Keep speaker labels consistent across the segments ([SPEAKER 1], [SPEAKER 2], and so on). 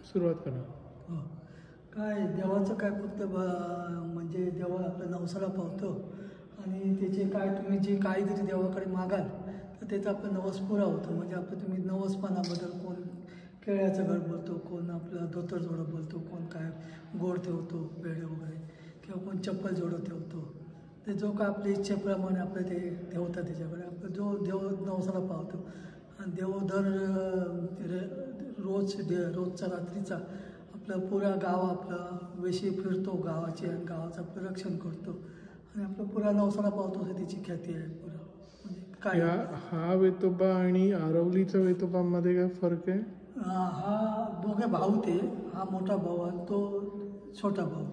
[SPEAKER 1] सुरुवात करा.
[SPEAKER 2] हो. काय देवाचं काय फक्त म्हणजे देवा आपल्या नवसाला पावतो आणि त्याचे काय तुम्ही जे काहीतरी देवाकडे मागाल तर त्याचं आपलं नवस पुरा होतं. म्हणजे आपलं तुम्ही नवसपणाबद्दल कोण केळ्याचं घर बोलतो, कोण आपलं धोतर जोडं बोलतो, कोण काय गोड ठेवतो पेढे वगैरे, किंवा कोण चप्पल जोडं ठेवतो. ते जो काय आपल्या इच्छेप्रमाणे आपलं ते ठेवतात त्याच्याकडे आपलं जो देव नवसाला पावतो. आणि देव रोजचा रात्रीचा आपलं पुरा गाव आपलं वेशी फिरतो गावाची आणि गावाचं आपलं रक्षण करतो आणि आपलं पुरा नवसाला पावतो असं त्याची ख्याती आहे. पुरा म्हणजे काय
[SPEAKER 1] हा वेतोबा आणि आरवलीच्या वेतोबामध्ये काय फरक आहे?
[SPEAKER 2] हा दोघे भाऊ ते, हा मोठा भाऊ आणि तो छोटा भाऊ.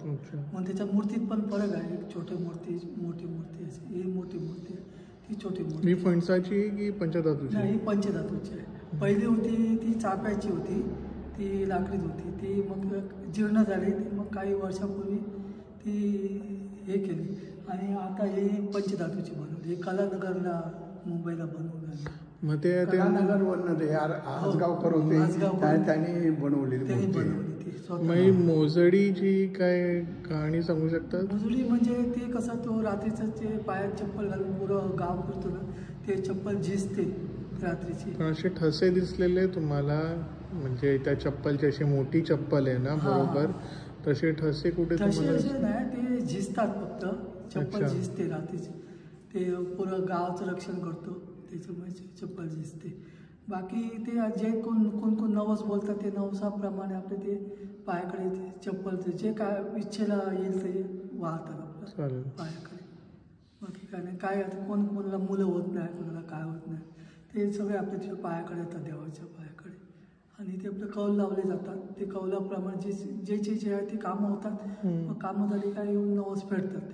[SPEAKER 2] मग त्याच्या मूर्तीत पण फरक आहे. एक छोटी मूर्ती, मोठी मूर्ती अशी, ही मोठी मूर्ती आहे, ती छोटी मूर्ती.
[SPEAKER 1] ही फणसाची की पंचधातूची?
[SPEAKER 2] नाही, ही पंचधातूची आहे. पहिली होती ती चाफ्याची होती, ती लाकडीत होती. ती मग जीर्ण झाली, मग काही वर्षापूर्वी ती हे केली आणि आता ही पंचधातूची बनवली. कलानगरला मुंबईला बनवली.
[SPEAKER 1] मग ते
[SPEAKER 3] कलानगरवरनं आजगावकर होते, त्यांनी बनवलेली
[SPEAKER 1] ती. मग मोजडीची काय कहाणी सांगू शकतात?
[SPEAKER 2] मोजडी म्हणजे ते कसं तो रात्रीचं ते पायात चप्पल घालून पुरं गाव फिरतो ना, ते चप्पल झिजते रात्रीची.
[SPEAKER 1] पण असे ठसे दिसलेले तुम्हाला, म्हणजे त्या चप्पलची अशी मोठी चप्पल आहे ना बरोबर, तसे ठसे कुठे?
[SPEAKER 2] तसे असे नाही, ते झिजतात फक्त, चप्पल झिजते रात्रीची. ते पुरं गावाचं रक्षण करतो त्याच्यामुळे चप्पल झिजते. बाकी ते जे कोण नवस बोलतात ते नवसाप्रमाणे आपले ते पायाकडे ते चप्पलचं जे काय इच्छेला येईल ते वाहतात आपलं पायाकडे. बाकी काय नाही. काय आता कोणाला मुलं होत नाही, कोणाला काय होत नाही, ते सगळे आपल्या तिच्या पायाकडे येतात, देवाच्या पायाकडे. आणि ते आपले कौल लावले जातात. ते कौलाप्रमाणे जे आहे ते कामं होतात. मग कामं झाली काय येऊन नवस फेडतात.